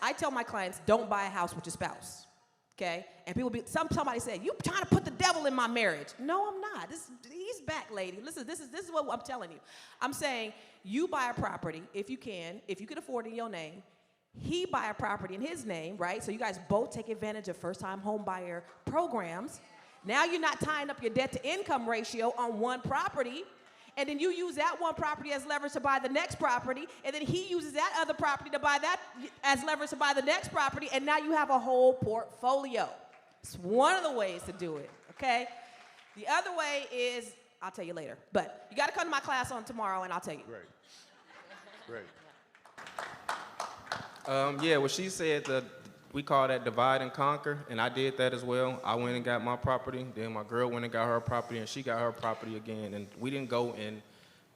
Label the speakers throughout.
Speaker 1: I tell my clients, don't buy a house with your spouse, okay? And somebody said, you trying to put the devil in my marriage. No, I'm not. He's back, lady. Listen, this is what I'm telling you. I'm saying you buy a property if you can afford it in your name. He buy a property in his name, right? So you guys both take advantage of first-time home buyer programs. Now you're not tying up your debt-to-income ratio on one property. And then you use that one property as leverage to buy the next property, and then he uses that other property to buy that as leverage to buy the next property, and now you have a whole portfolio. It's one of the ways to do it, okay? The other way is, I'll tell you later, but you gotta come to my class on tomorrow, and I'll tell you.
Speaker 2: Great.
Speaker 3: Yeah, well, she said that we call that divide and conquer, and I did that as well. I went and got my property, then my girl went and got her property, and she got her property again. And we didn't go in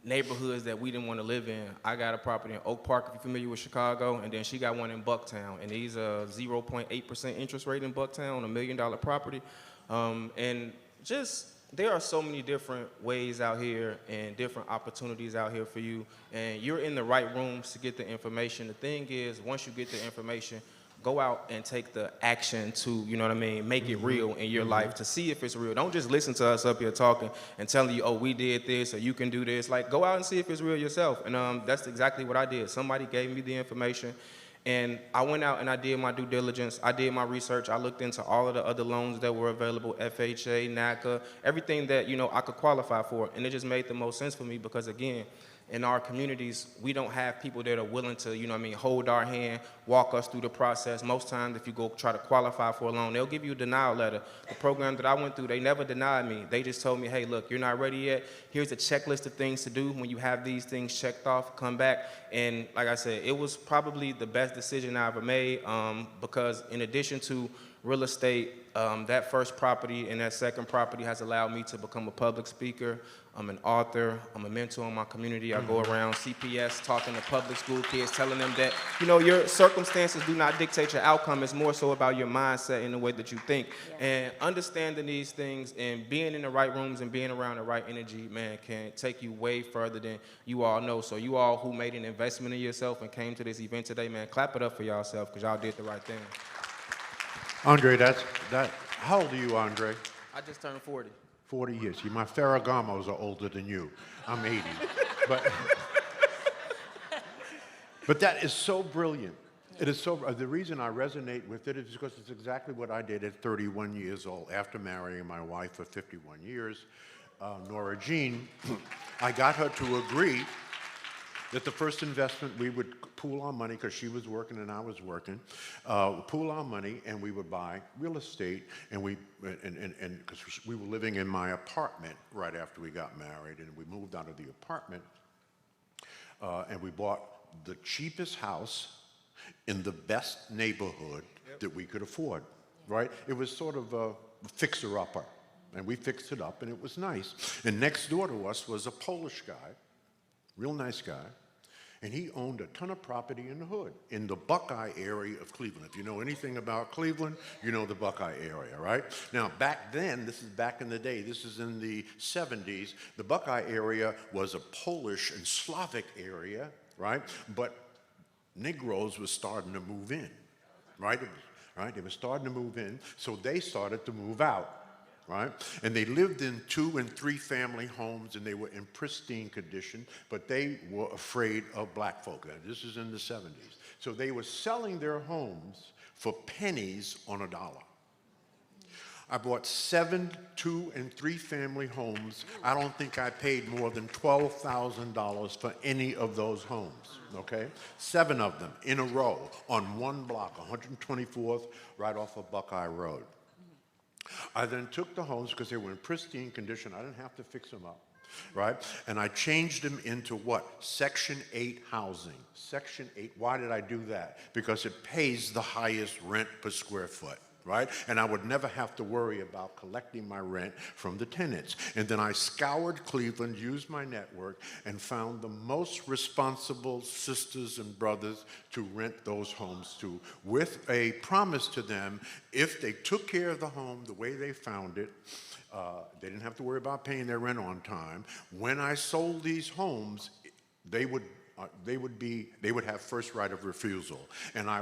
Speaker 3: neighborhoods that we didn't want to live in. I got a property in Oak Park, if you're familiar with Chicago, and then she got one in Bucktown. And these are 0.8% interest rate in Bucktown on $1 million property. And just, there are so many different ways out here and different opportunities out here for you. And you're in the right rooms to get the information. The thing is, once you get the information, go out and take the action to, you know what I mean, make it real in your life to see if it's real. Don't just listen to us up here talking and telling you, oh, we did this or you can do this. Like, go out and see if it's real yourself. And that's exactly what I did. Somebody gave me the information, and I went out and I did my due diligence. I did my research. I looked into all of the other loans that were available, FHA, NACA, everything that, you know, I could qualify for. And it just made the most sense for me because, again, in our communities, we don't have people that are willing to, you know what I mean, hold our hand, walk us through the process. Most times, if you go try to qualify for a loan, they'll give you a denial letter. The program that I went through, they never denied me. They just told me, hey, look, you're not ready yet. Here's a checklist of things to do. When you have these things checked off, come back. And like I said, it was probably the best decision I ever made because in addition to real estate, that first property and that second property has allowed me to become a public speaker. I'm an author. I'm a mentor in my community. I go around CPS talking to public school kids, telling them that, you know, your circumstances do not dictate your outcome. It's more so about your mindset and the way that you think. Yeah. And understanding these things and being in the right rooms and being around the right energy, man, can take you way further than you all know. So you all who made an investment in yourself and came to this event today, man, clap it up for yourself because y'all did the right thing.
Speaker 2: Andre, how old are you, Andre?
Speaker 3: I just turned 40.
Speaker 2: 40 years. See, my Ferragamos are older than you. I'm 80. But that is so brilliant. It is so, the reason I resonate with it is because it's exactly what I did at 31 years old after marrying my wife for 51 years, Nora Jean. I got her to agree that the first investment we would pool our money, because she was working and I was working, pool our money and we would buy real estate, and because we were living in my apartment right after we got married, and we moved out of the apartment and we bought the cheapest house in the best neighborhood that we could afford, right? It was sort of a fixer-upper, and we fixed it up and it was nice. And next door to us was a Polish guy, real nice guy, and he owned a ton of property in the hood, in the Buckeye area of Cleveland. If you know anything about Cleveland, you know the Buckeye area, right? Now, back then, this is back in the day, this is in the 70s, the Buckeye area was a Polish and Slavic area, right? But Negroes were starting to move in, right? They were starting to move in, so they started to move out. Right? And they lived in 2- and 3-family homes, and they were in pristine condition, but they were afraid of black folk. This is in the 70s. So they were selling their homes for pennies on a dollar. I bought 7 2- and 3-family homes. I don't think I paid more than $12,000 for any of those homes, okay? 7 of them in a row on one block, 124th, right off of Buckeye Road. I then took the homes, because they were in pristine condition. I didn't have to fix them up, right? And I changed them into what? Section 8 housing. Section 8, why did I do that? Because it pays the highest rent per square foot, right? And I would never have to worry about collecting my rent from the tenants. And then I scoured Cleveland, used my network, and found the most responsible sisters and brothers to rent those homes to, with a promise to them, if they took care of the home the way they found it, they didn't have to worry about paying their rent on time. When I sold these homes, they would have first right of refusal. And I